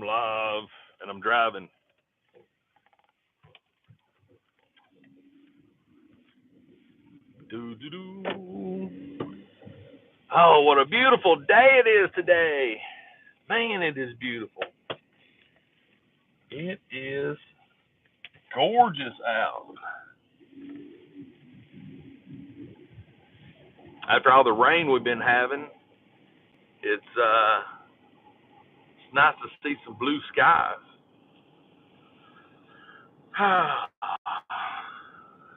I'm live and I'm driving. Do do do. Oh, what a beautiful day it is today. Man, it is beautiful. It is gorgeous out. After all the rain we've been having, it's nice to see some blue skies.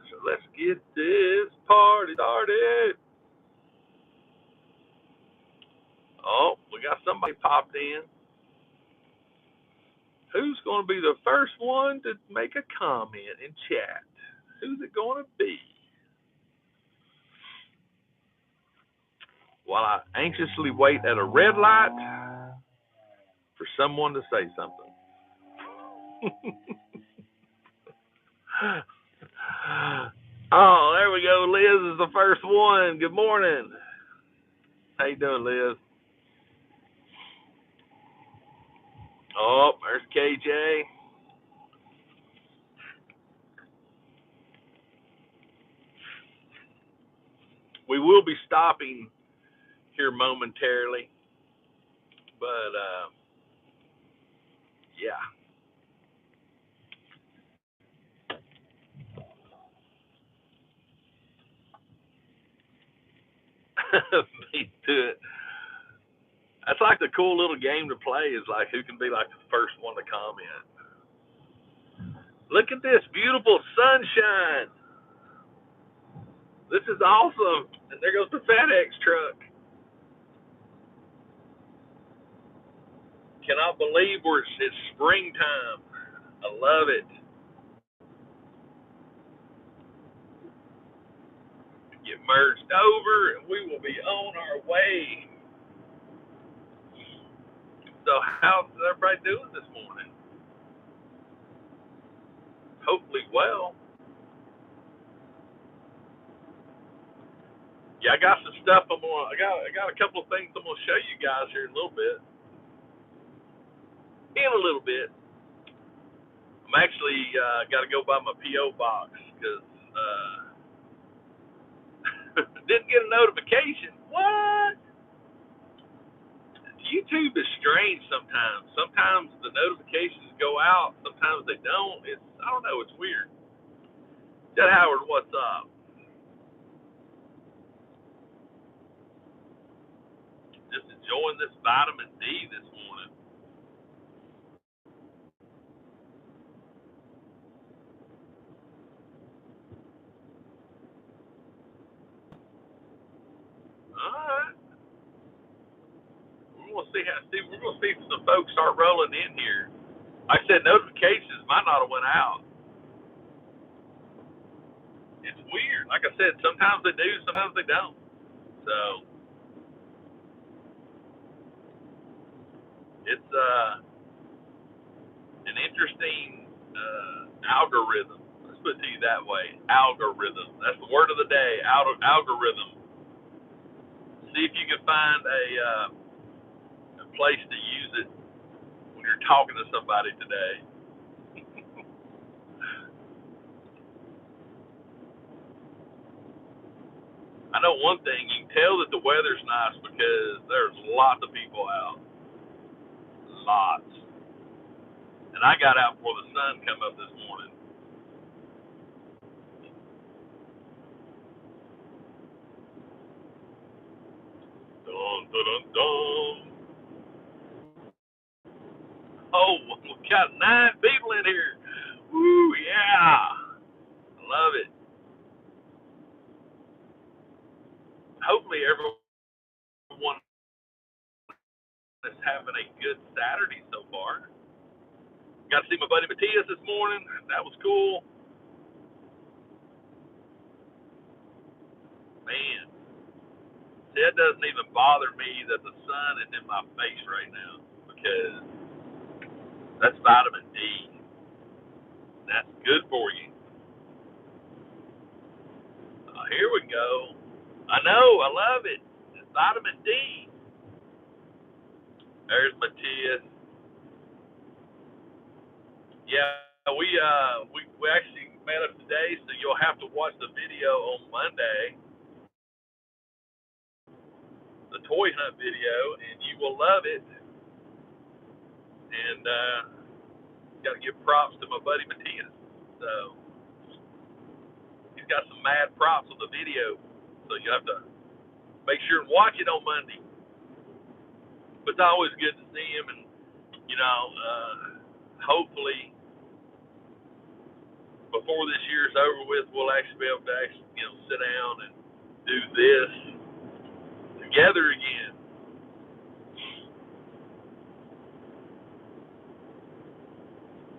So let's get this party started. Oh, we got somebody popped in. Who's going to be the first one to make a comment in chat? Who's it going to be? While I anxiously wait at a red light for someone to say something. Oh, there we go. Liz is the first one. Good morning. How you doing, Liz? Oh, there's KJ. We will be stopping here momentarily, but yeah. Me too. That's like the cool little game to play is like who can be like the first one to comment. Look at this beautiful sunshine. This is awesome. And there goes the FedEx truck. Cannot believe it's springtime. I love it. Get merged over and we will be on our way. So how's everybody doing this morning? Hopefully well. Yeah, I got some stuff I got a couple of things I'm gonna show you guys here in a little bit. In a little bit. I'm actually got to go by my PO box because didn't get a notification. What? YouTube is strange sometimes. Sometimes the notifications go out. Sometimes they don't. I don't know. It's weird. Ted Howard, what's up? Just enjoying this vitamin D this morning. All right. We're gonna see if some folks start rolling in here. Like I said, notifications might not have went out. It's weird. Like I said, sometimes they do, sometimes they don't. So it's an interesting algorithm. Let's put it to you that way. Algorithm. That's the word of the day. Algorithm. See if you can find a place to use it when you're talking to somebody today. I know one thing. You can tell that the weather's nice because there's lots of people out. Lots. And I got out before the sun come up this morning. Dun, dun, dun, dun. Oh, we got 9 people in here. Woo, yeah. I love it. Hopefully everyone is having a good Saturday so far. Got to see my buddy Matthias this morning. That was cool. Man, it doesn't even bother me that the sun is in my face right now because that's vitamin D. That's good for you. Here we go. I know, I love it. It's vitamin D. There's Matthias. Yeah, we actually met up today, so you'll have to watch the video on Monday, the toy hunt video, and you will love it. And got to give props to my buddy Matthias. So he's got some mad props on the video, so you have to make sure and watch it on Monday. But it's always good to see him, and hopefully before this year's over with, we'll actually be able to sit down and do this together again.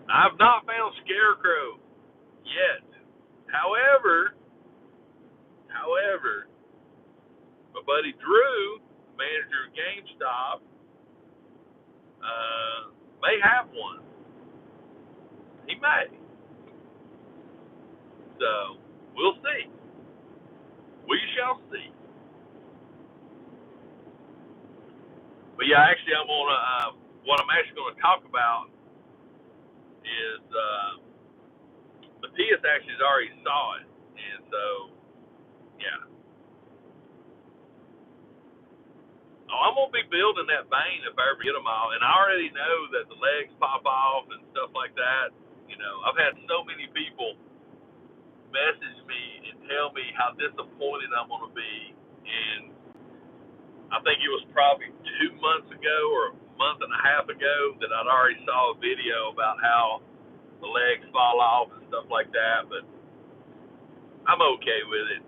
I've not found Scarecrow yet. However, my buddy Drew, manager of GameStop, may have one. He may. So we'll see. We shall see. But yeah, actually, what I'm actually gonna talk about is Matthias actually has already saw it, and so yeah. Oh, I'm gonna be building that Bane if I ever get them all, and I already know that the legs pop off and stuff like that. I've had so many people message me and tell me how disappointed I'm gonna be, and I think it was probably 2 months ago or a month and a half ago that I'd already saw a video about how the legs fall off and stuff like that, but I'm okay with it.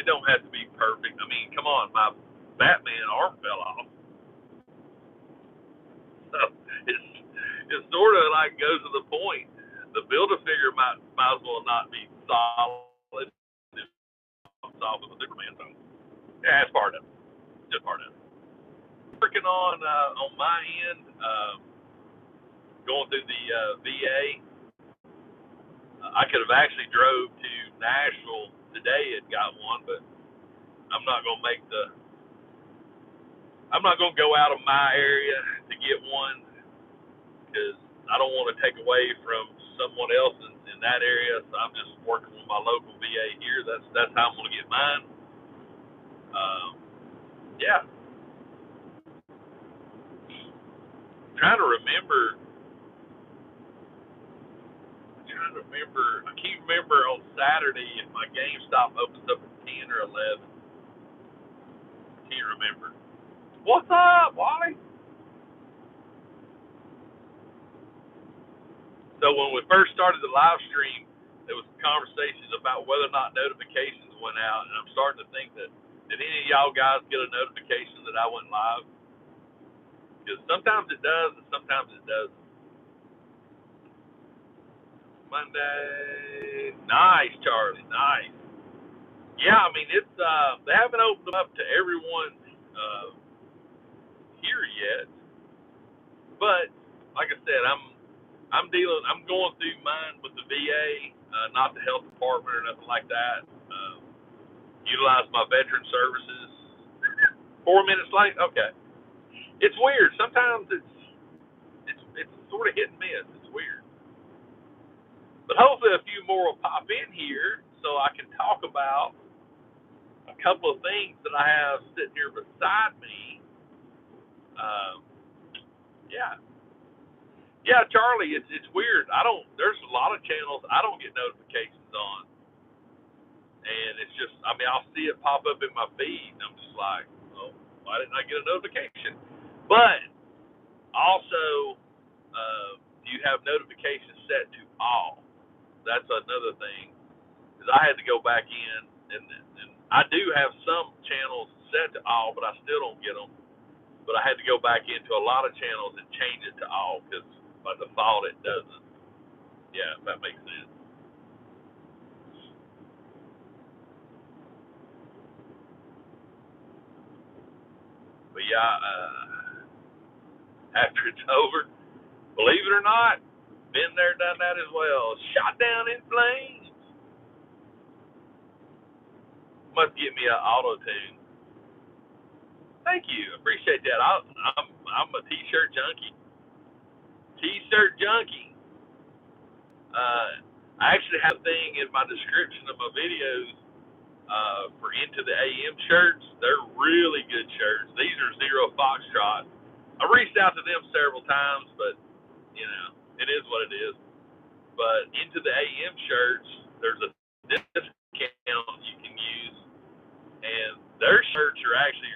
It don't have to be perfect. I mean, come on, my Batman arm fell off. So it's sort of like goes to the point. The Build-A-Figure might as well not be solid. It's off of a Superman. So yeah, it's part of it. Just part of it. Working on my end, going through the VA. I could have actually drove to Nashville today and got one, but I'm not gonna go out of my area to get one because I don't want to take away from someone else in that area. So I'm just working with my local VA here. That's how I'm gonna get mine. Yeah. Trying to remember. I can't remember on Saturday if my GameStop opens up at 10 or 11. Can't remember. What's up, Wally? So when we first started the live stream, there was conversations about whether or not notifications went out, and I'm starting to think that did any of y'all guys get a notification that I went live? Because sometimes it does, and sometimes it doesn't. Monday, nice, Charlie, nice. Yeah, I mean it's they haven't opened them up to everyone here yet, but like I said, I'm going through mine with the VA, not the health department or nothing like that. Utilize my veteran services. 4 minutes late, okay. It's weird. Sometimes it's sort of hit and miss. It's weird. But hopefully a few more will pop in here so I can talk about a couple of things that I have sitting here beside me. Yeah. Yeah, Charlie, it's weird. There's a lot of channels I don't get notifications on. And it's just, I mean, I'll see it pop up in my feed, and I'm just like, well, why didn't I get a notification? But also, do you have notifications set to all? That's another thing. Because I had to go back in, and I do have some channels set to all, but I still don't get them. But I had to go back into a lot of channels and change it to all, because by default it doesn't. Yeah, if that makes sense. But yeah, after it's over, believe it or not, been there, done that as well. Shot down in flames. Must give me an auto tune. Thank you, appreciate that. I'm a t-shirt junkie. T-shirt junkie. I actually have a thing in my description of my videos for Into the AM shirts. They're really good shirts. These are Zero Foxtrot. I reached out to them several times, but it is what it is. But Into the AM shirts, there's a discount you can use, and their shirts are actually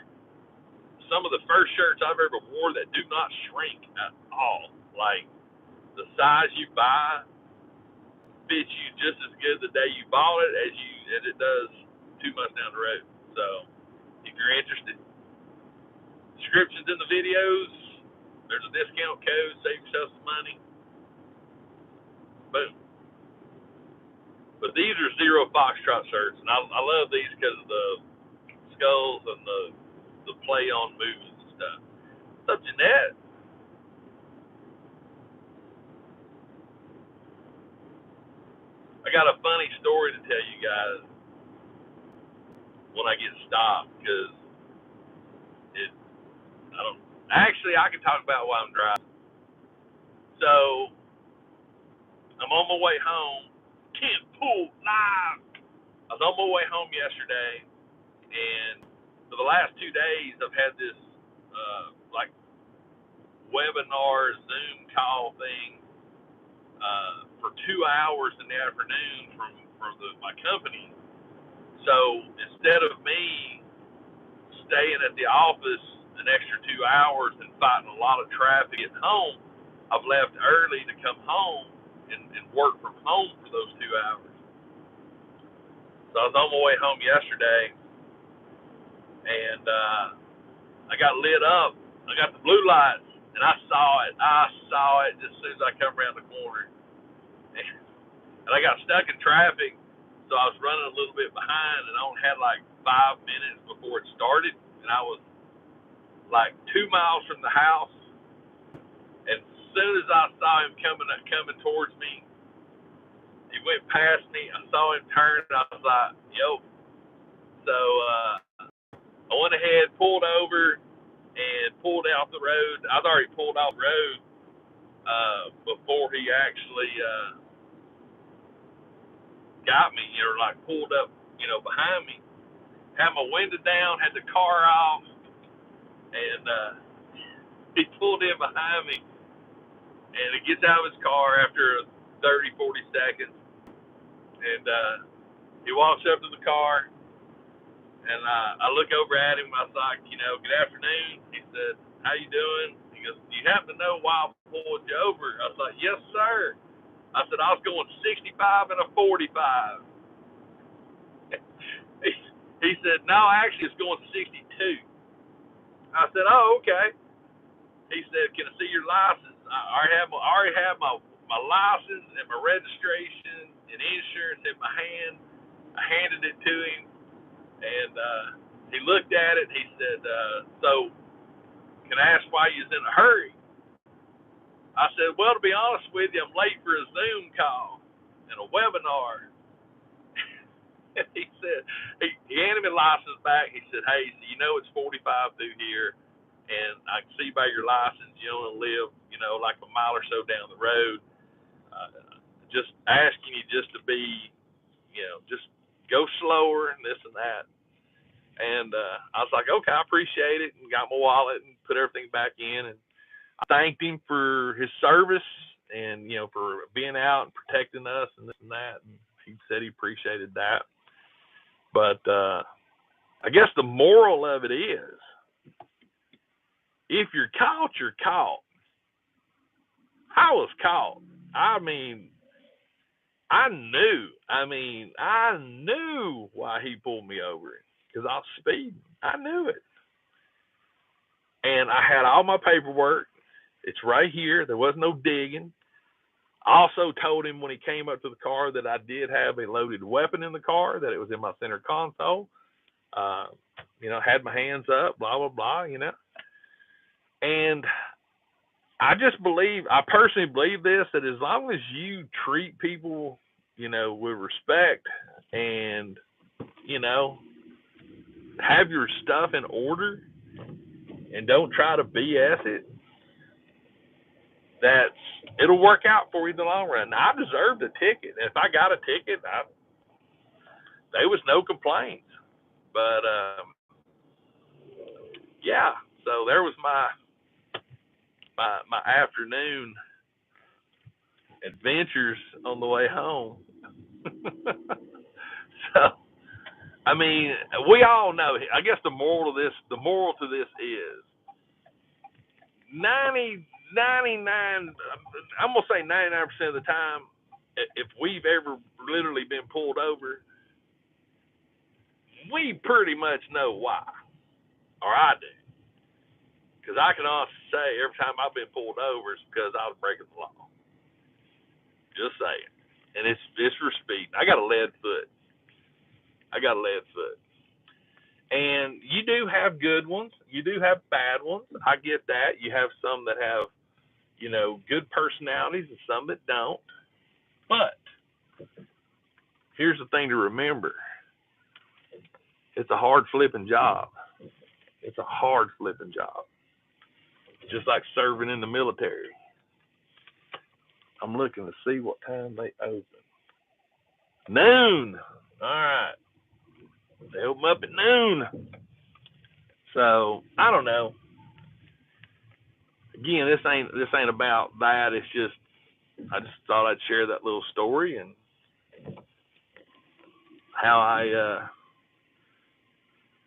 some of the first shirts I've ever wore that do not shrink at all. Like the size you buy fits you just as good the day you bought it as it does 2 months down the road. So if you're interested, descriptions in the videos. There's a discount code. Save yourself some money. Boom. But these are Zero Foxtrot shirts, and I love these because of the skulls and the play on moves and stuff. What's up, Jeanette? I got a funny story to tell you guys when I get stopped because it. I don't. Actually, I can talk about while I'm driving. So I'm on my way home. Can't pull live. I was on my way home yesterday, and for the last 2 days, I've had this like webinar Zoom call thing for 2 hours in the afternoon from my company. So instead of me staying at the office an extra 2 hours and fighting a lot of traffic at home, I've left early to come home and work from home for those 2 hours. So I was on my way home yesterday, and I got lit up. I got the blue lights, and I saw it. I saw it just as soon as I come around the corner. And I got stuck in traffic, so I was running a little bit behind, and I only had like 5 minutes before it started, and I was like 2 miles from the house. And as soon as I saw him coming towards me, he went past me. I saw him turn, and I was like, "Yo!" So I went ahead, pulled over, and pulled out the road. I'd already pulled off the road before he actually got me, or like pulled up, behind me. Had my window down, had the car off, and he pulled in behind me, and he gets out of his car after 30, 40 seconds, and he walks up to the car, and I look over at him. I was like, "Good afternoon." He said, "How you doing?" He goes, "Do you happen to know why I pulled you over?" I was like, "Yes, sir." I said, "I was going 65 and a 45. He said, "No, actually, it's going 62. I said, "Oh, okay." He said, "Can I see your license?" I already have my license and my registration and insurance in my hand. I handed it to him, and he looked at it. And he said, "So, can I ask why you was in a hurry?" I said, "Well, to be honest with you, I'm late for a Zoom call and a webinar." He said, he handed me the license back. He said, "Hey, so it's 45 through here, and I can see by your license you only live, like a mile or so down the road. Just asking you just to be, just go slower and this and that." And I was like, "Okay, I appreciate it," and got my wallet and put everything back in. And I thanked him for his service and, for being out and protecting us and this and that. And he said he appreciated that. But I guess the moral of it is, if you're caught, you're caught. I was caught. I mean, I knew why he pulled me over, because I was speeding. I knew it. And I had all my paperwork. It's right here. There was no digging. I also told him when he came up to the car that I did have a loaded weapon in the car, that it was in my center console. Had my hands up, blah, blah, blah, And I personally believe this, that as long as you treat people, with respect and, have your stuff in order and don't try to BS it, it'll work out for you in the long run. Now, I deserved a ticket. If I got a ticket, there was no complaints. But yeah, so there was my afternoon adventures on the way home. So, I mean, we all know. I guess the moral to this is 99. I'm gonna say 99% of the time, if we've ever literally been pulled over, we pretty much know why, or I do, because I can honestly say every time I've been pulled over, it's because I was breaking the law. Just saying, and it's for speed. I got a lead foot. And you do have good ones. You do have bad ones. I get that. You have some that have, good personalities and some that don't. But here's the thing to remember. It's a hard flipping job. It's a hard flipping job. Just like serving in the military. I'm looking to see what time they open. Noon. All right. They open up at noon. So I don't know. Again, this ain't about that. It's just I just thought I'd share that little story and how I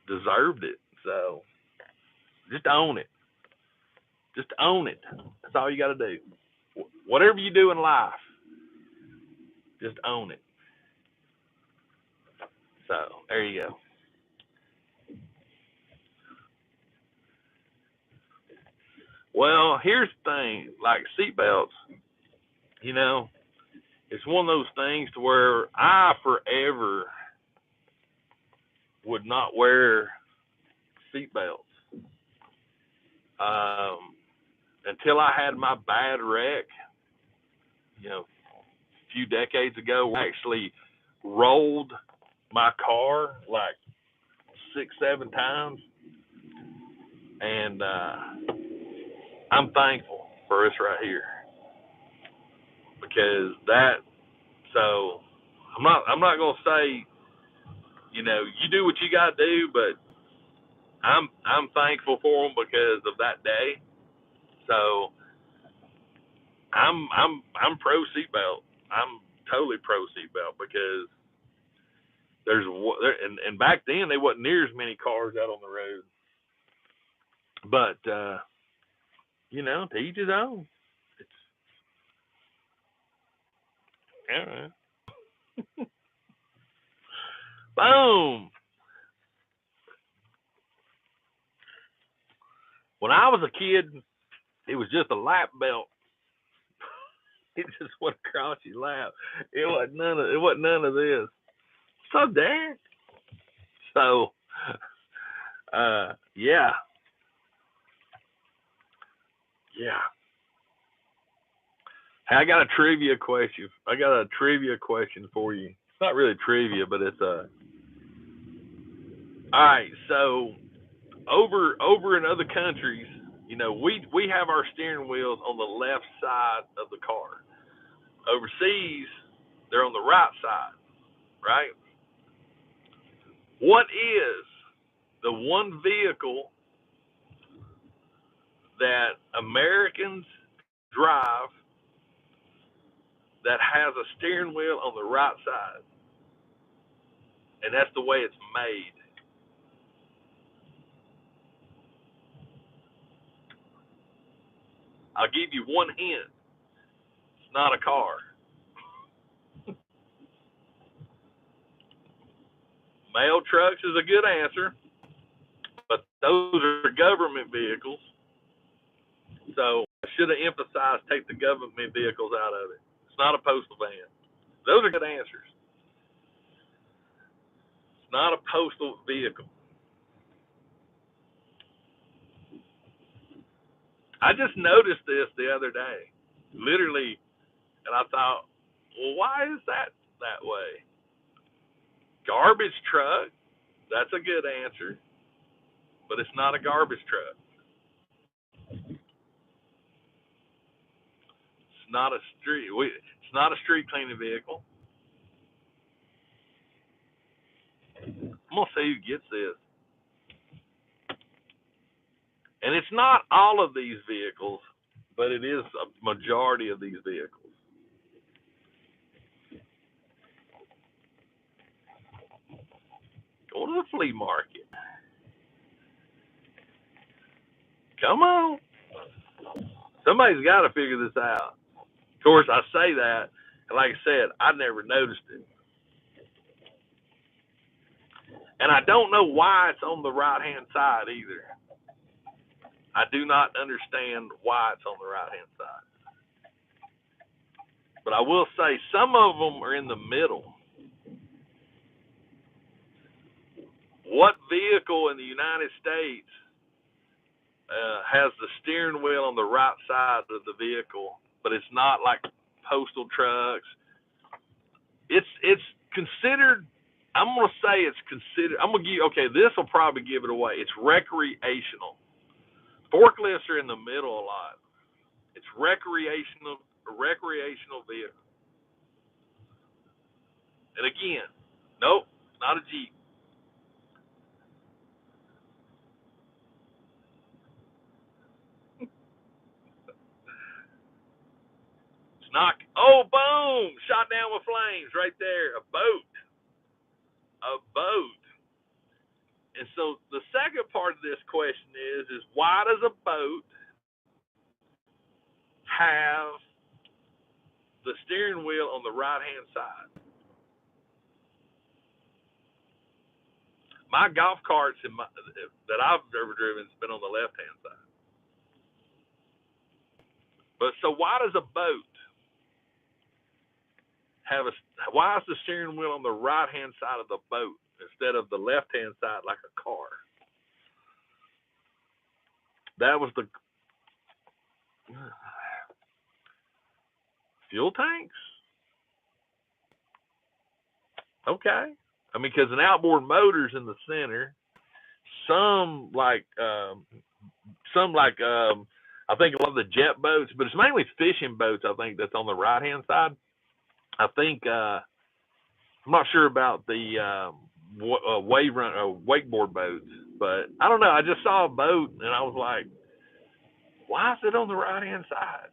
deserved it. So just own it. Just own it. That's all you got to do. Whatever you do in life, just own it. So there you go. Well, here's the thing, like seatbelts, it's one of those things to where I forever would not wear seatbelts until I had my bad wreck, a few decades ago. I actually rolled my car like 6-7 times, and I'm thankful for this right here because that. So I'm not gonna say, you do what you gotta do, but I'm thankful for them because of that day. So I'm pro seatbelt. I'm totally pro seatbelt because and back then there wasn't near as many cars out on the road. But to each his own. It's yeah. Boom. When I was a kid, it was just a lap belt. It just went across your lap. It wasn't none of this. So dad. So yeah. Yeah. Hey, I got a trivia question. For you. It's not really trivia, but it's all right. So over in other countries, we have our steering wheels on the left side of the car. Overseas, they're on the right side, right? What is the one vehicle that Americans drive that has a steering wheel on the right side? And that's the way it's made. I'll give you one hint. It's not a car. Mail trucks is a good answer, but those are government vehicles. So I should have emphasized take the government vehicles out of it. It's not a postal van. Those are good answers. It's not a postal vehicle. I just noticed this the other day, literally, and I thought, well, why is that way? Garbage truck, that's a good answer, but it's not a garbage truck. It's not a street. It's not a street cleaning vehicle. I'm gonna see who gets this. And it's not all of these vehicles, but it is a majority of these vehicles. Go to the flea market. Come on. Somebody's got to figure this out. Of course, I say that, and like I said, I never noticed it. And I don't know why it's on the right-hand side either. I do not understand why it's on the right-hand side. But I will say some of them are in the middle. What vehicle in the United States has the steering wheel on the right side of the vehicle, but it's not like postal trucks? It's considered. I'm gonna say it's considered. I'm gonna give. Okay, this will probably give it away. It's recreational. Forklifts are in the middle a lot. It's recreational vehicle. And again, nope, not a Jeep. It's not. Oh, boom! Shot down with flames right there. A boat. A boat. And so the second part of this question is why does a boat have the steering wheel on the right hand side? My golf carts that I've ever driven has been on the left hand side. But so why does a boat have why is the steering wheel on the right hand side of the boat instead of the left hand side like a car? That was the fuel tanks. Okay, I mean, because an outboard motor's in the center. Some like I think a lot of the jet boats, but it's mainly fishing boats. I think that's on the right hand side. I think I'm not sure about the wakeboard boats, but I don't know. I just saw a boat and I was like, why is it on the right hand side?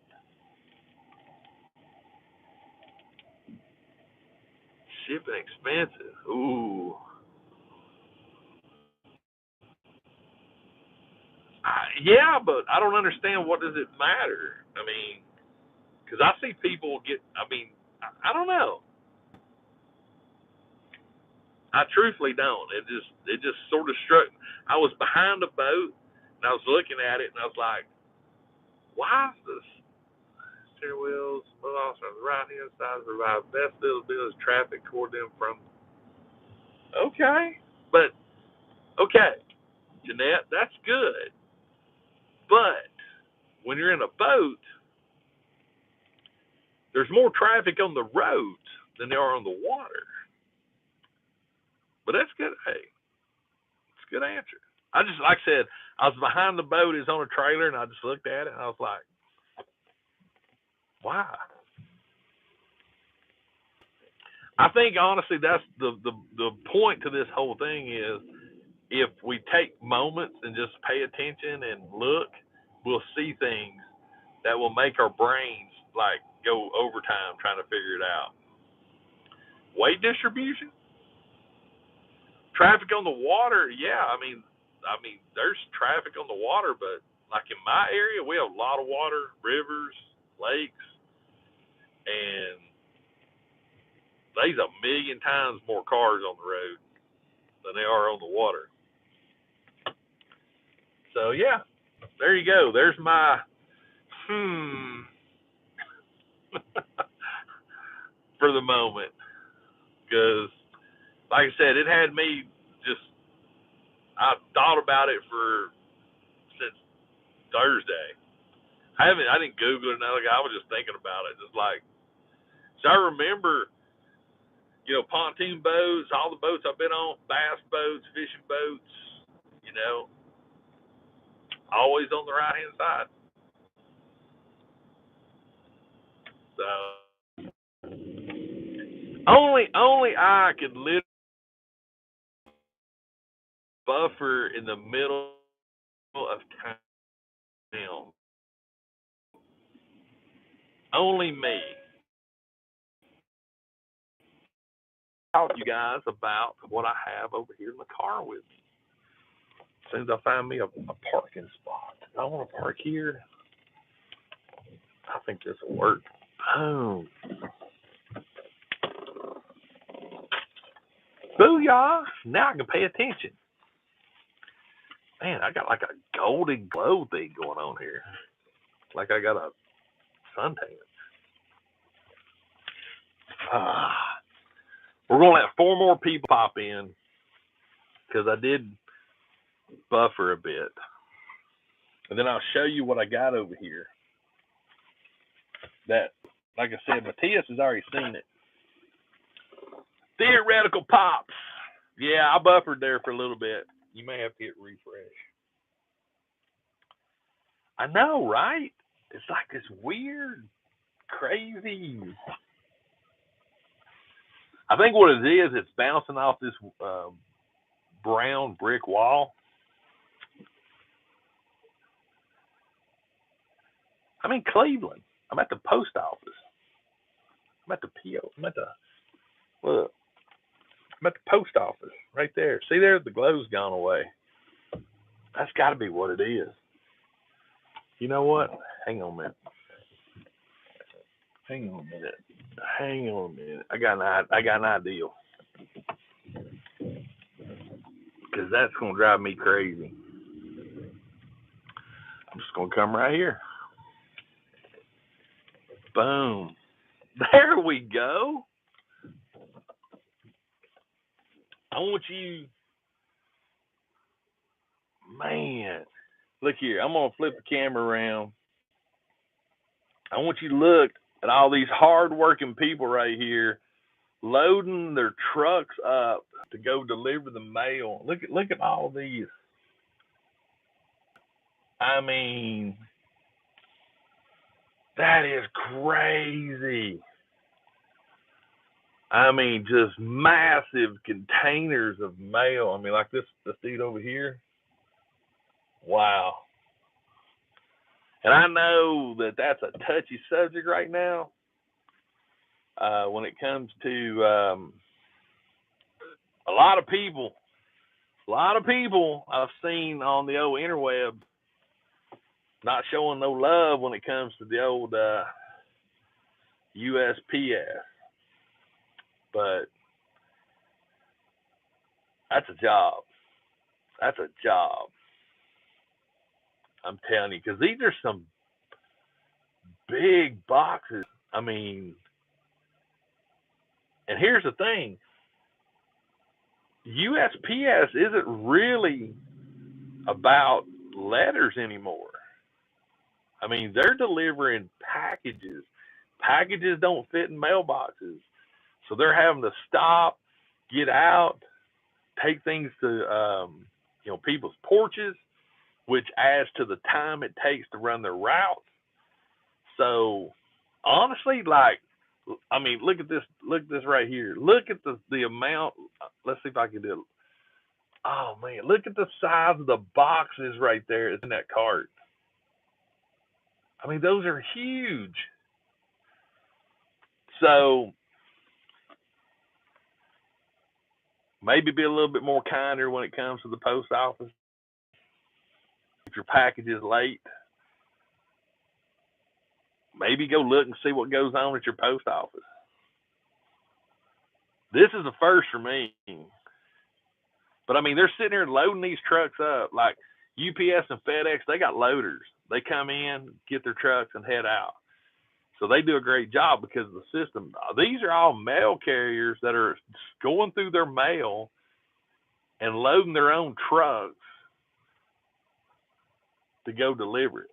Shipping expensive. Ooh. Yeah, but I don't understand, what does it matter? I mean, because I see people get. I mean, I don't know. I truthfully don't. It just sort of struck. I was behind a boat and I was looking at it and I was like, why is this steering wheels move off on the right hand side to provide best visibility traffic toward them from? Okay, but okay, Jeanette, that's good. But when you're in a boat, there's more traffic on the roads than there are on the water. But that's good. Hey, it's a good answer. I just, like I said, I was behind the boat. It's on a trailer, and I just looked at it, and I was like, why? I think honestly, that's the point to this whole thing is if we take moments and just pay attention and look, we'll see things that will make our brains like go overtime trying to figure it out. Weight distribution, traffic on the water. Yeah, I mean, there's traffic on the water, but like in my area, we have a lot of water, rivers, lakes, and there's a million times more cars on the road than there are on the water. So yeah, there you go. There's my for the moment, because like I said, it had me just. I thought about it since Thursday. I didn't Google it. Nothing. I was just thinking about it. Just like, so I remember, pontoon boats, all the boats I've been on, bass boats, fishing boats, you know, always on the right hand side. So only I could literally buffer in the middle of town. Only me. Talk to you guys about what I have over here in the car with me. As soon as I find me a parking spot, I want to park here. I think this will work. Boom. Booyah! Now I can pay attention. Man, I got like a golden glow thing going on here. Like I got a suntan. We're going to let 4 more people pop in because I did buffer a bit. And then I'll show you what I got over here. That, like I said, Matthias has already seen it. Theoretical pops. Yeah, I buffered there for a little bit. You may have to hit refresh. I know, right? It's like this weird, crazy. I think what it is, it's bouncing off this brown brick wall. I'm in Cleveland. I'm at the post office. I'm at the PO. Look. I'm at the post office right there. See there? The glow's gone away. That's got to be what it is. You know what? Hang on a minute. Hang on a minute. I got an idea. Because that's going to drive me crazy. I'm just going to come right here. Boom. There we go. I want you, man, look here. I'm going to flip the camera around. I want you to look at all these hard-working people right here loading their trucks up to go deliver the mail. Look at all of these. I mean, that is crazy. I mean, just massive containers of mail. I mean, like this dude over here. Wow. And I know that that's a touchy subject right now when it comes to a lot of people I've seen on the old interweb not showing no love when it comes to the old USPS. But that's a job. That's a job. I'm telling you, because these are some big boxes. I mean, and here's the thing. USPS isn't really about letters anymore. I mean, they're delivering packages. Packages don't fit in mailboxes. So they're having to stop, get out, take things to people's porches, which adds to the time it takes to run their routes. So honestly, look at this. Look at this right here. Look at the amount. Let's see if I can do it. Oh man, look at the size of the boxes right there in that cart. I mean, those are huge. So maybe be a little bit more kinder when it comes to the post office. If your package is late, maybe go look and see what goes on at your post office. This is a first for me. But I mean, they're sitting there loading these trucks up. Like UPS and FedEx, they got loaders. They come in, get their trucks, and head out. So they do a great job because of the system. These are all mail carriers that are going through their mail and loading their own trucks to go deliver it.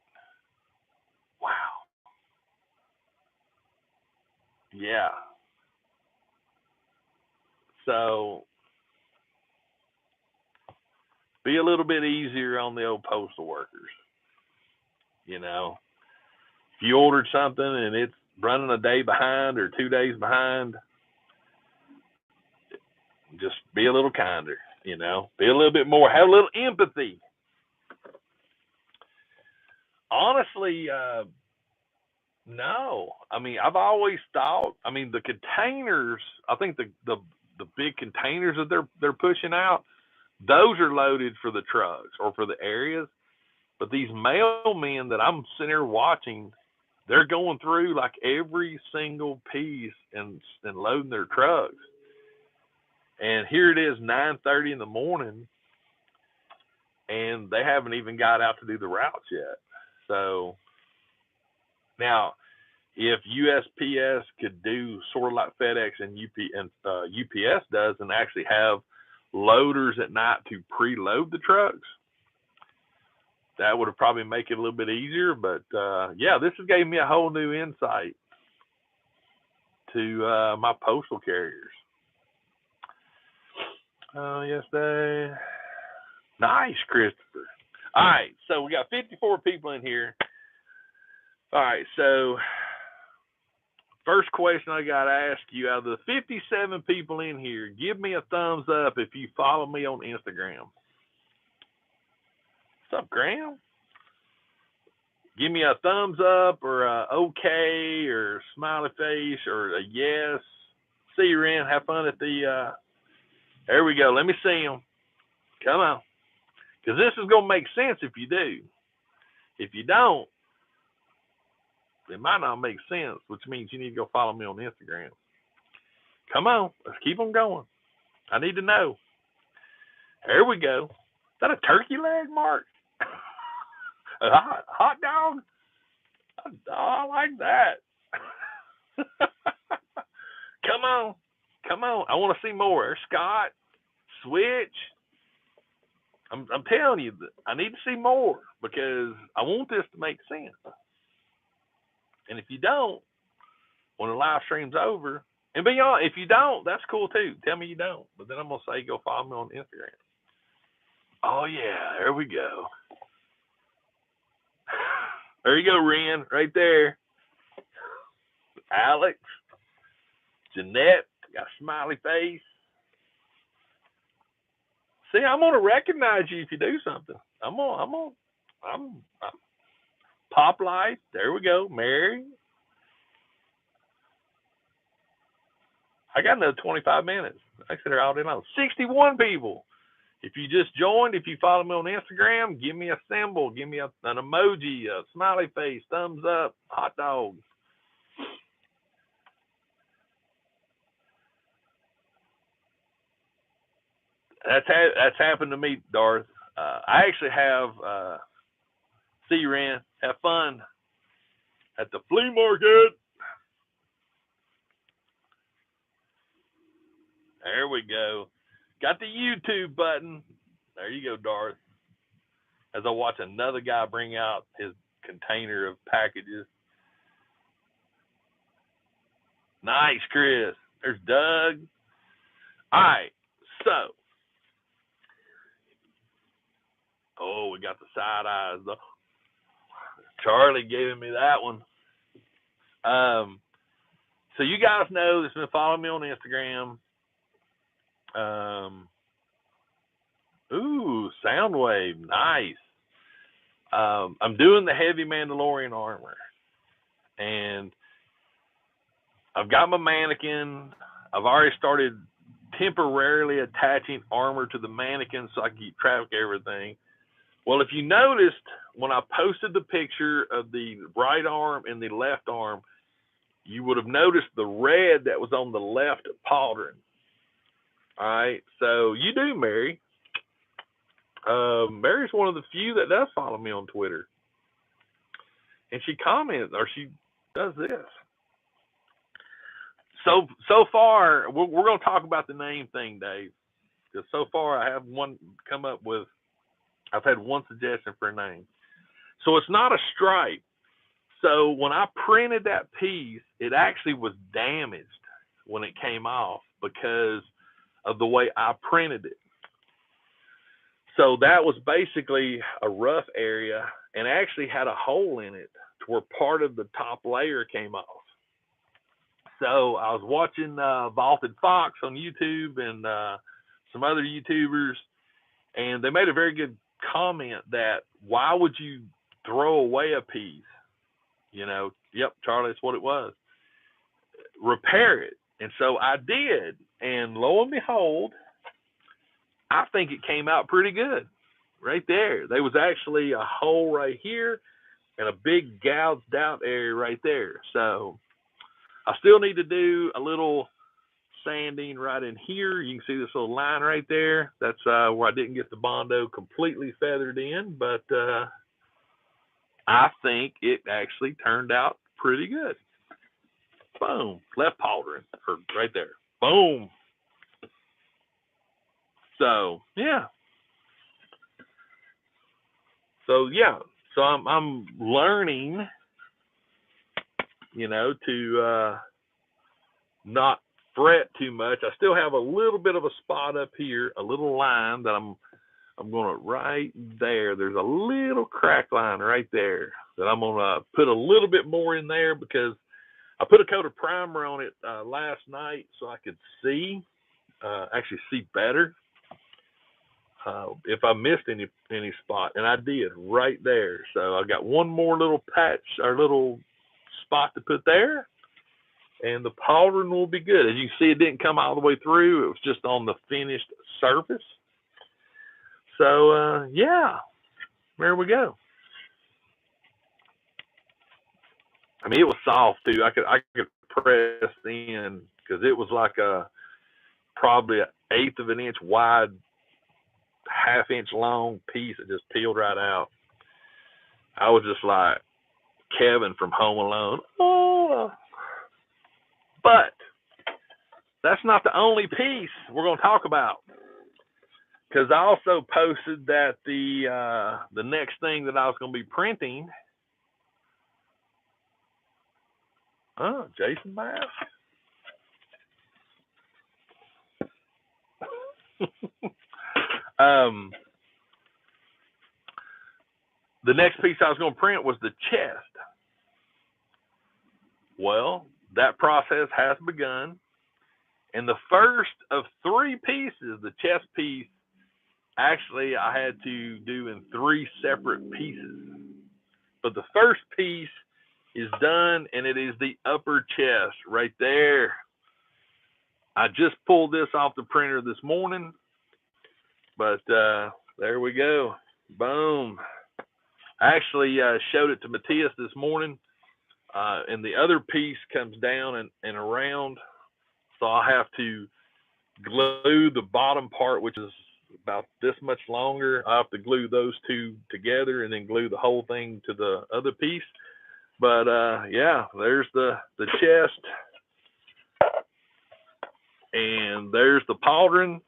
Wow. Yeah. So be a little bit easier on the old postal workers. You know, if you ordered something and it's running a day behind or 2 days behind, just be a little kinder, be a little bit more, have a little empathy. Honestly, no. I mean, I've always thought, the containers, I think the big containers that they're pushing out, those are loaded for the trucks or for the areas. But these mailmen that I'm sitting here watching, they're going through like every single piece and loading their trucks. And here it is, 9:30 in the morning, and they haven't even got out to do the routes yet. So now, if USPS could do sort of like FedEx and UPS does, and actually have loaders at night to preload the trucks, that would have probably make it a little bit easier. But this has gave me a whole new insight to my postal carriers. Yes, they. Nice, Christopher. All right, so we got 54 people in here. All right, so first question I got to ask you, out of the 57 people in here, give me a thumbs up if you follow me on Instagram. What's up, Graham? Give me a thumbs up or a okay or smiley face or a yes. See you, Ren. Have fun at the, there we go. Let me see them. Come on. Because this is going to make sense if you do. If you don't, it might not make sense, which means you need to go follow me on Instagram. Come on. Let's keep them going. I need to know. There we go. Is that a turkey leg, Mark? A hot dog? Oh, I like that. Come on. Come on. I want to see more. There's Scott. Switch. I'm telling you, I need to see more because I want this to make sense. And if you don't, when the live stream's over, and be honest, if you don't, that's cool too. Tell me you don't. But then I'm going to say go follow me on Instagram. Oh, yeah. There we go. There you go, Ren. Right there. Alex. Jeanette. Got a smiley face. See, I'm going to recognize you if you do something. I'm Pop Life. There we go. Mary. I got another 25 minutes. I said all day long. 61 people. If you just joined, if you follow me on Instagram, give me a symbol. Give me an emoji, a smiley face, thumbs up, hot dog. That's happened to me, Darth. I actually have, see you, Ren. Have fun at the flea market. There we go. Got the YouTube button. There you go, Darth. As I watch another guy bring out his container of packages. Nice, Chris. There's Doug. All right, so. Oh, we got the side eyes, though. Charlie giving me that one. So you guys know that's been following me on Instagram. Soundwave, nice. I'm doing the heavy Mandalorian armor, and I've got my mannequin. I've already started temporarily attaching armor to the mannequin so I can keep track of everything. Well, if you noticed, when I posted the picture of the right arm and the left arm, you would have noticed the red that was on the left pauldron. All right, so you do, Mary. Mary's one of the few that does follow me on Twitter. And she comments, or she does this. So far, we're going to talk about the name thing, Dave. Because so far, I have I've had one suggestion for a name. So it's not a stripe. So when I printed that piece, it actually was damaged when it came off because of the way I printed it. So that was basically a rough area and actually had a hole in it to where part of the top layer came off. So I was watching Vaulted Fox on YouTube and some other YouTubers, and they made a very good comment that why would you throw away a piece? You know, yep, Charlie, that's what it was. Repair it. And so I did, and lo and behold, I think it came out pretty good right there. There was actually a hole right here and a big gouged out area right there. So I still need to do a little sanding right in here. You can see this little line right there. That's where I didn't get the Bondo completely feathered in, but I think it actually turned out pretty good. Boom, left pauldron right there. Boom. So yeah. So I'm learning, to not fret too much. I still have a little bit of a spot up here, a little line that I'm going to right there. There's a little crack line right there that I'm going to put a little bit more in there because I put a coat of primer on it last night so I could actually see better if I missed any spot, and I did right there. So I got one more little patch or little spot to put there, and the pauldron will be good. As you can see, it didn't come all the way through. It was just on the finished surface. So yeah, there we go. I mean, it was soft too. I could press in because it was like probably an eighth of an inch wide, half-inch long piece that just peeled right out. I was just like Kevin from Home Alone. Oh. But that's not the only piece we're going to talk about, because I also posted that the next thing that I was going to be printing. Oh, Jason Bass. The next piece I was going to print was the chest. Well, that process has begun. And the first of three pieces, the chest piece, actually I had to do in three separate pieces. But the first piece is done, and it is the upper chest right there. I just pulled this off the printer this morning, but there we go. Boom. I actually showed it to Matthias this morning, and the other piece comes down and around, so I'll have to glue the bottom part, which is about this much longer. I'll have to glue those two together and then glue the whole thing to the other piece. But yeah, there's the chest, and there's the pauldron.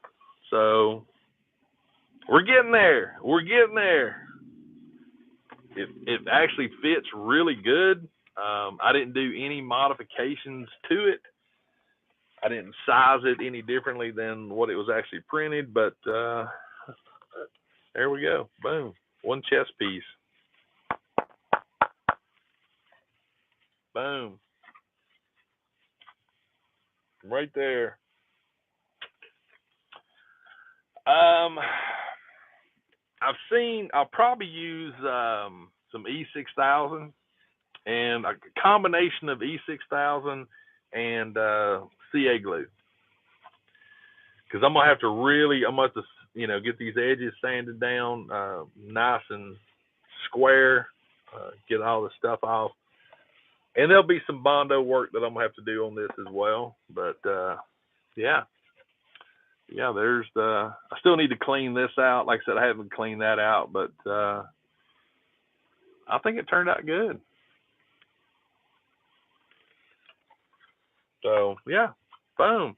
So we're getting there. We're getting there. It actually fits really good. I didn't do any modifications to it. I didn't size it any differently than what it was actually printed, but there we go. Boom. One chest piece. Boom. Right there. I'll probably use some E6000 and a combination of E6000 and CA glue, because I'm gonna have to get these edges sanded down nice and square, get all the stuff off, and there'll be some Bondo work that I'm gonna have to do on this as well. But yeah, there's I still need to clean this out. Like I said, I haven't cleaned that out, but I think it turned out good. So yeah, boom.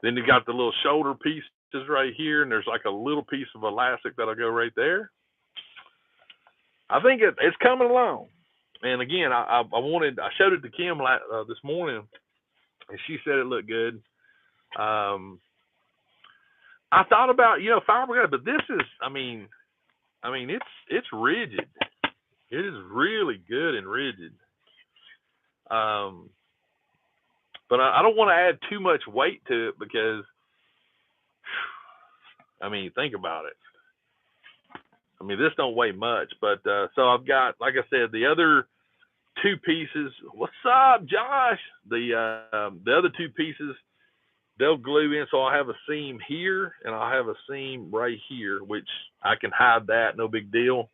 Then you got the little shoulder pieces right here, and there's like a little piece of elastic that'll go right there. I think it's coming along. And again, I showed it to Kim this morning, and she said it looked good. I thought about fiberglass, but this is, I mean, it's rigid. It is really good and rigid. But But I don't want to add too much weight to it because, I mean, think about it. I mean, this don't weigh much, but so I've got, like I said, the other two pieces. What's up, Josh? The other two pieces, they'll glue in, so I'll have a seam here and I'll have a seam right here, which I can hide that, no big deal.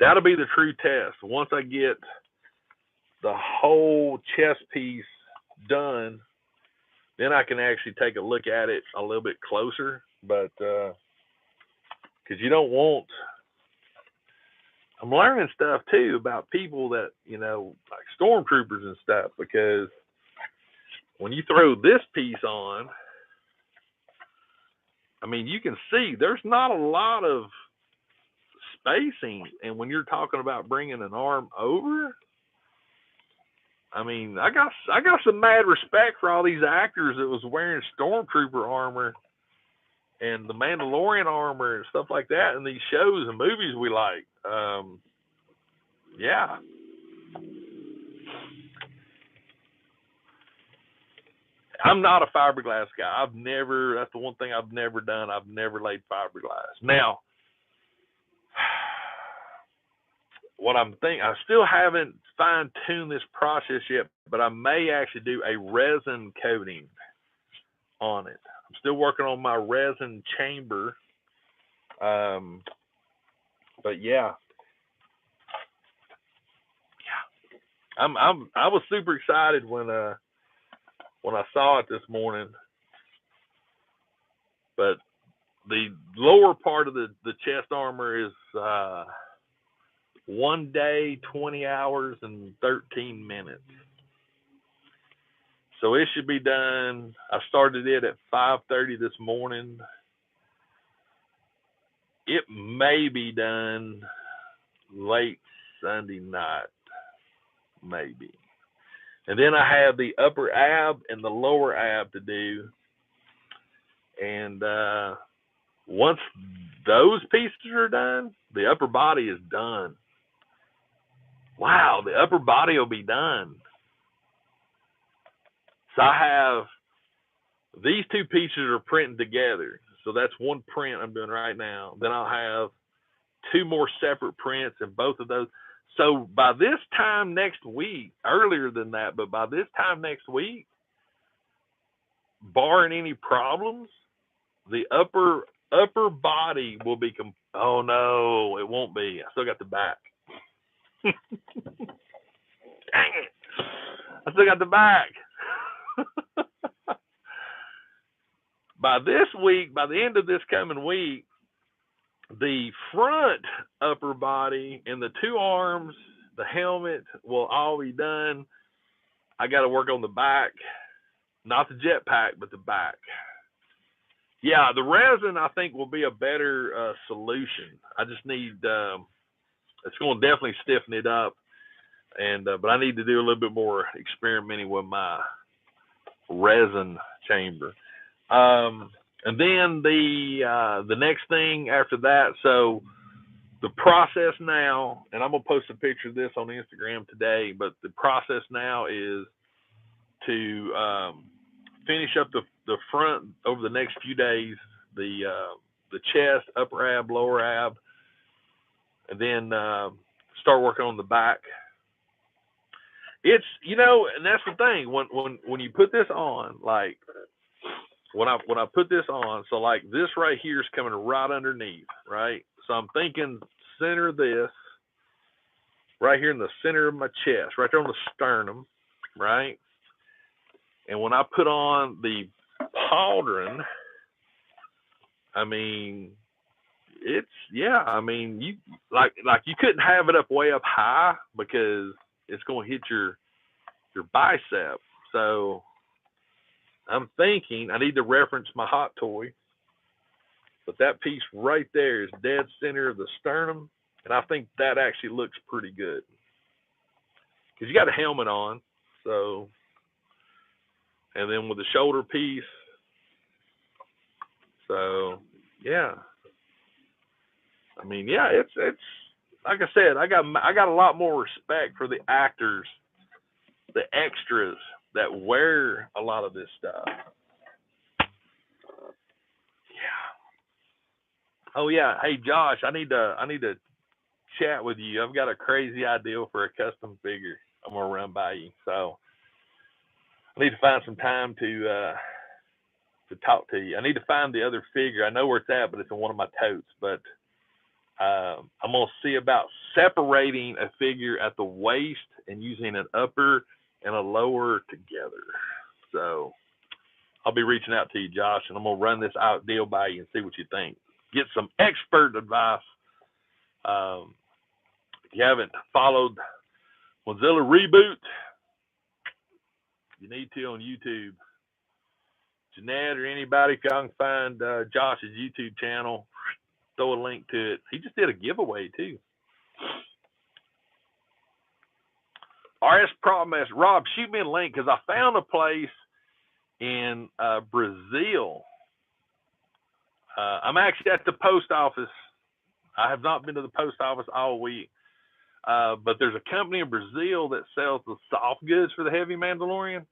That'll be the true test. Once I get the whole chest piece done, then I can actually take a look at it a little bit closer. But because you don't want, I'm learning stuff too about people that, you know, like stormtroopers and stuff, because when you throw this piece on, I mean, you can see there's not a lot of spacing. And when you're talking about bringing an arm over, I mean, I got some mad respect for all these actors that was wearing stormtrooper armor and the Mandalorian armor and stuff like that in these shows and movies we like. Yeah. I'm not a fiberglass guy. That's the one thing I've never done. I've never laid fiberglass. Now, what I'm thinking, I still haven't fine-tuned this process yet, but I may actually do a resin coating on it. I'm still working on my resin chamber. But yeah. I was super excited when I saw it this morning. But the lower part of the chest armor is 1 day, 20 hours, and 13 minutes. So it should be done. I started it at 5:30 this morning. It may be done late Sunday night, maybe. And then I have the upper ab and the lower ab to do. And once those pieces are done, the upper body is done. Wow, the upper body will be done. So I have these two pieces are printing together. So that's one print I'm doing right now. Then I'll have two more separate prints and both of those. So by this time next week, earlier than that, but by this time next week, barring any problems, the upper body will be oh no, it won't be. I still got the back. Dang it. I still got the back. By this week, by the end of this coming week, the front upper body and the two arms, the helmet will all be done. I got to work on the back, not the jetpack, but the back. Yeah, the resin I think will be a better solution. I just need it's going to definitely stiffen it up, and but I need to do a little bit more experimenting with my resin chamber. And then the next thing after that, so the process now, and I'm going to post a picture of this on Instagram today, but the process now is to finish up the front over the next few days, the chest, upper ab, lower ab, and then start working on the back. It's, you know, and that's the thing, when you put this on, like when I put this on, so like this right here is coming right underneath, right? So I'm thinking center this right here in the center of my chest, right there on the sternum, right? And when I put on the pauldron, I mean, it's, yeah, I mean, you like you couldn't have it up way up high because it's going to hit your bicep. So I'm thinking I need to reference my hot toy, but that piece right there is dead center of the sternum, and I think that actually looks pretty good because you got a helmet on, so, and then with the shoulder piece, so yeah, I mean, yeah, it's like I said, I got a lot more respect for the actors, the extras that wear a lot of this stuff. Yeah. Oh yeah. Hey Josh, I need to chat with you. I've got a crazy idea for a custom figure. I'm gonna run by you. So I need to find some time to talk to you. I need to find the other figure. I know where it's at, but it's in one of my totes. But I'm gonna see about separating a figure at the waist and using an upper and a lower together. So I'll be reaching out to you, Josh, and I'm gonna run this out deal by you and see what you think. Get some expert advice. If you haven't followed Mozilla Reboot, you need to on YouTube. Jeanette or anybody, if y'all can find Josh's YouTube channel, throw a link to it. He just did a giveaway too. RS Problem, Rob, shoot me a link because I found a place in Brazil. I'm actually at the post office. I have not been to the post office all week. But there's a company in Brazil that sells the soft goods for the heavy Mandalorian.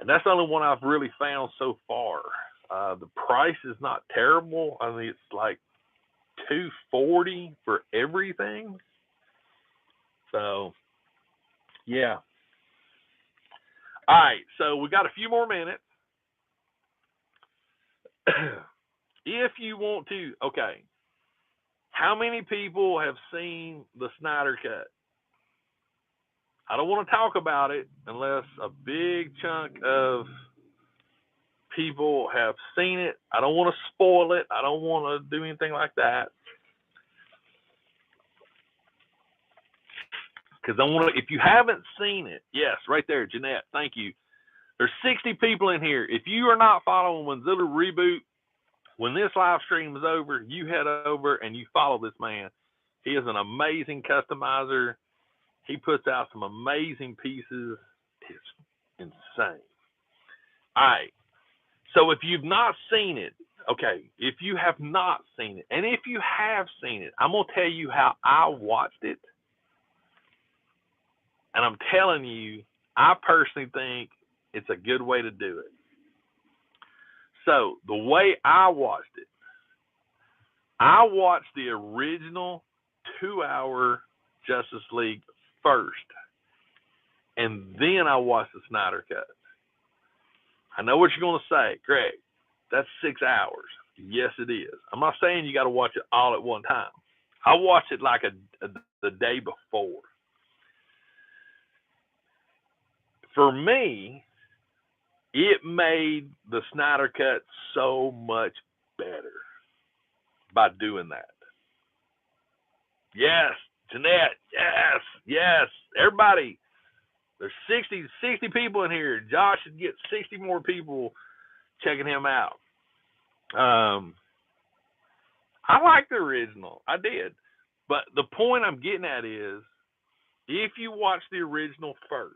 And that's the only one I've really found so far. The price is not terrible. I mean, it's like $240 for everything. So, yeah. All right, so we got a few more minutes. If you want to, okay, how many people have seen the Snyder Cut? I don't want to talk about it unless a big chunk of people have seen it. I don't want to spoil it. I don't want to do anything like that. Because I want to, if you haven't seen it, yes, right there, Jeanette, thank you. There's 60 people in here. If you are not following Mozilla Reboot, when this live stream is over, you head over and you follow this man. He is an amazing customizer. He puts out some amazing pieces. It's insane. All right. So if you've not seen it, okay, if you have not seen it, and if you have seen it, I'm going to tell you how I watched it. And I'm telling you, I personally think it's a good way to do it. So the way I watched it, I watched the original 2-hour Justice League first, and then I watched the Snyder Cut. I know what you're going to say, Greg, that's 6 hours. Yes, it is. I'm not saying you got to watch it all at one time. I watched it like the day before. For me, it made the Snyder Cut so much better by doing that. Yes, Jeanette, yes. Everybody, there's 60 people in here. Josh should get 60 more people checking him out. I like the original. I did. But the point I'm getting at is, if you watch the original first,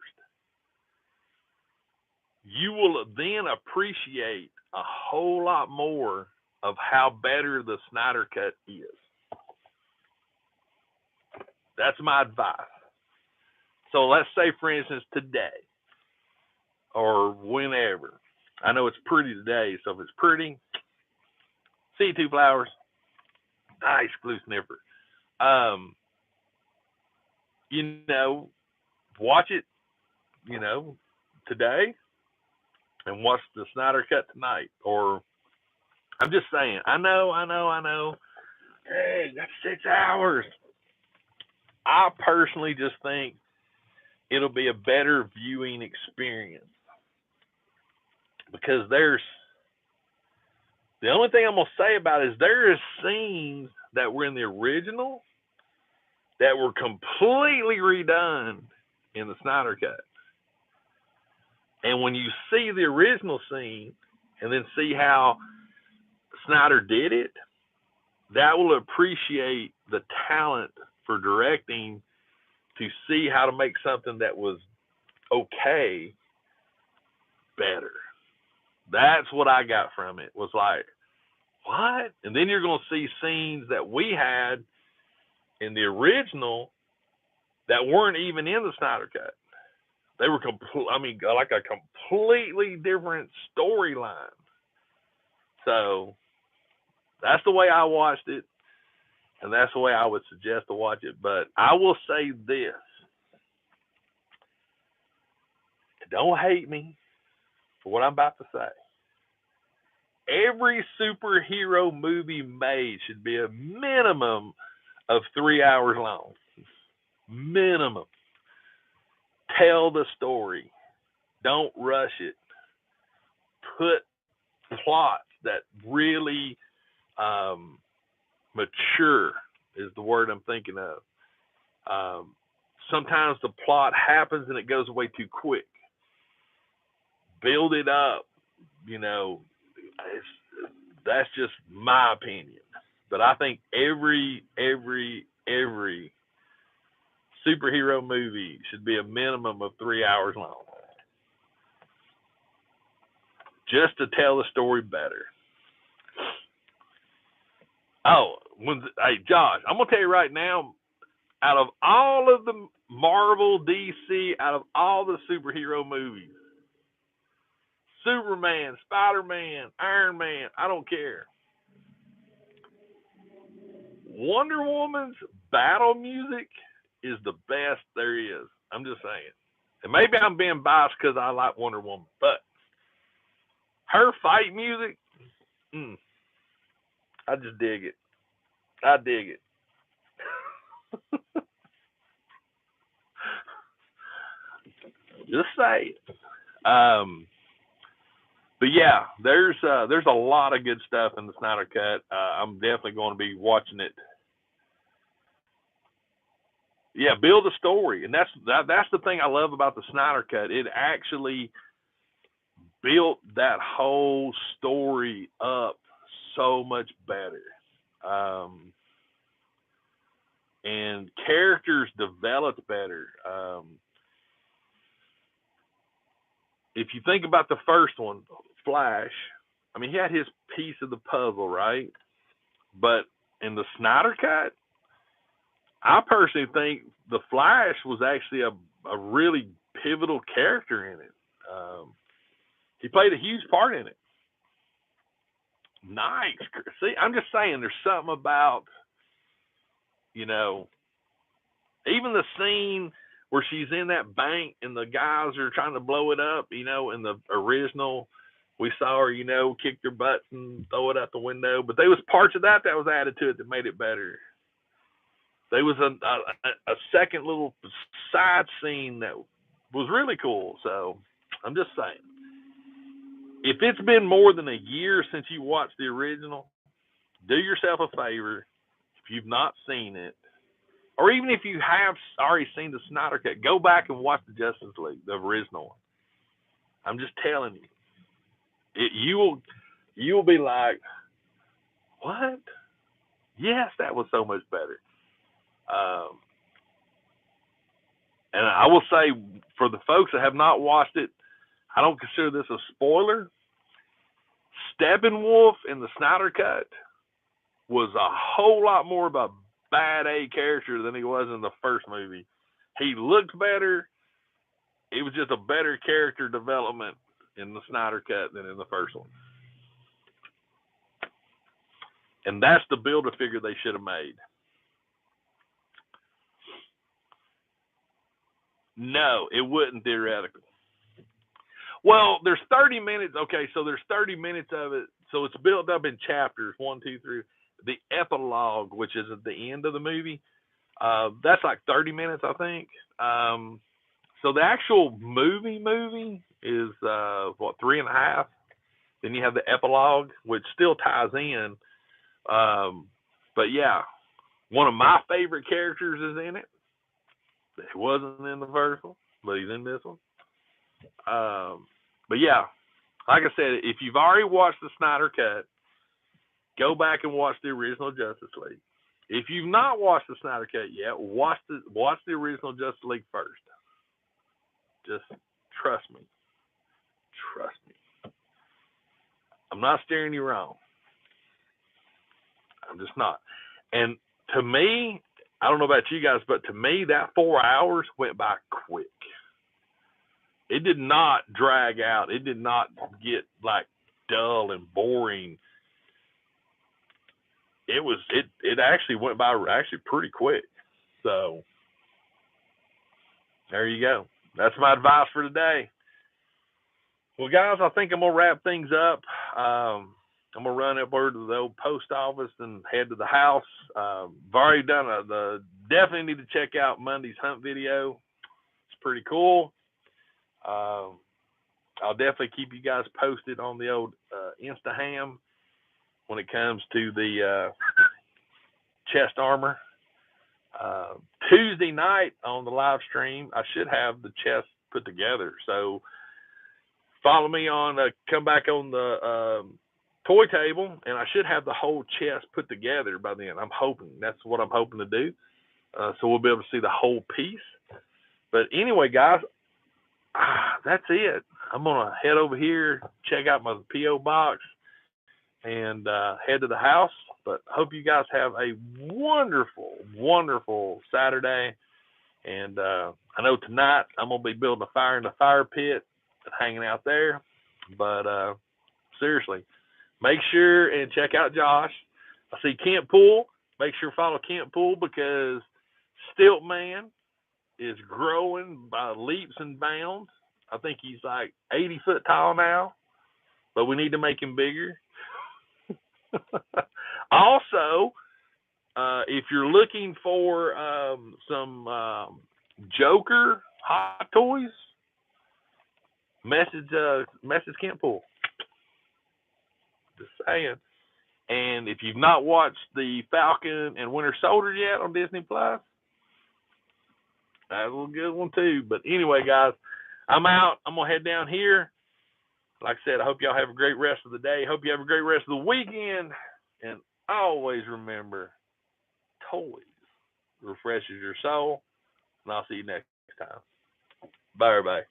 you will then appreciate a whole lot more of how better the Snyder Cut is. That's my advice. So let's say, for instance, today or whenever. I know it's pretty today, so if it's pretty, see you, two flowers. Nice glue sniffer. Watch it, today and watch the Snyder Cut tonight. Or I'm just saying, I know. Hey, that's 6 hours. I personally just think it'll be a better viewing experience because the only thing I'm going to say about it is there is scenes that were in the original that were completely redone in the Snyder Cut. And when you see the original scene and then see how Snyder did it, that will appreciate the talent for directing to see how to make something that was okay better. That's what I got from it, was like, what? And then you're going to see scenes that we had in the original that weren't even in the Snyder Cut. They were like a completely different storyline. So that's the way I watched it, and that's the way I would suggest to watch it. But I will say this: don't hate me for what I'm about to say. Every superhero movie made should be a minimum of 3 hours long. Minimum. Tell the story. Don't rush it. Put plots that really mature is the word I'm thinking of. Sometimes the plot happens and it goes away too quick. Build it up. That's just my opinion. But I think every superhero movie should be a minimum of 3 hours long, just to tell the story better. Hey Josh, I'm gonna tell you right now, out of all of the Marvel, DC, out of all the superhero movies, Superman, Spider-Man, Iron Man, I don't care. Wonder Woman's battle music is the best there is. I'm just saying. And maybe I'm being biased because I like Wonder Woman, but her fight music, I just dig it. I dig it. Just say it. But yeah, there's a lot of good stuff in the Snyder Cut. I'm definitely going to be watching it. Yeah, build a story, and that's the thing I love about the Snyder Cut. It actually built that whole story up so much better, and characters developed better. If you think about the first one, Flash, I mean, he had his piece of the puzzle, right? But in the Snyder Cut, I personally think the Flash was actually a really pivotal character in it. He played a huge part in it. Nice. See, I'm just saying, there's something about, even the scene where she's in that bank and the guys are trying to blow it up, in the original, we saw her, kick their butts and throw it out the window. But there was parts of that was added to it that made it better. There was a second little side scene that was really cool. So I'm just saying, if it's been more than a year since you watched the original, do yourself a favor. If you've not seen it, or even if you have already seen the Snyder Cut, go back and watch the Justice League, the original one. I'm just telling you, you will be like, what? Yes, that was so much better. And I will say, for the folks that have not watched it, I don't consider this a spoiler. Steppenwolf in the Snyder Cut was a whole lot more of a bad A character than he was in the first movie. He looked better. It was just a better character development in the Snyder Cut than in the first one. And that's the Build-A-Figure they should have made. No, it wouldn't theoretically. Well, there's 30 minutes. Okay, so there's 30 minutes of it. So it's built up in chapters, 1, 2, 3. The epilogue, which is at the end of the movie, that's like 30 minutes, I think. So the actual movie is, 3.5. Then you have the epilogue, which still ties in. But yeah, one of my favorite characters is in it. He wasn't in the first one, but he's in this one. But yeah, like I said, if you've already watched the Snyder Cut, go back and watch the original Justice League. If you've not watched the Snyder Cut yet, watch the original Justice League first. Just trust me. Trust me. I'm not steering you wrong. I'm just not. And to me, I don't know about you guys, but to me, that 4 hours went by quick. it did not drag out. It did not get like dull and boring. It actually went by actually pretty quick. So there you go. That's my advice for today. Well, guys, I think I'm gonna wrap things up. I'm gonna run up over to the old post office and head to the house. I've already done definitely need to check out Monday's hunt video. It's pretty cool. I'll definitely keep you guys posted on the old Instaham when it comes to the chest armor. Tuesday night on the live stream, I should have the chest put together. So follow me on, come back on the toy table, and I should have the whole chest put together by then. I'm hoping. That's what I'm hoping to do. So we'll be able to see the whole piece. But anyway, guys, that's it. I'm going to head over here, check out my P.O. box, and head to the house. But hope you guys have a wonderful, wonderful Saturday. And I know tonight I'm going to be building a fire in the fire pit and hanging out there. But seriously, make sure and check out Josh. I see Kent Pool. Make sure to follow Kent Pool because Stilt Man is growing by leaps and bounds. I think he's like 80 foot tall now, but we need to make him bigger. Also, if you're looking for some Joker hot toys, message Kent Pool. Just saying. And if you've not watched the Falcon and Winter Soldier yet on Disney Plus, that's a good one too. But anyway, guys, I'm out. I'm going to head down here. Like I said, I hope y'all have a great rest of the day. Hope you have a great rest of the weekend. And always remember, toys refreshes your soul. And I'll see you next time. Bye, everybody.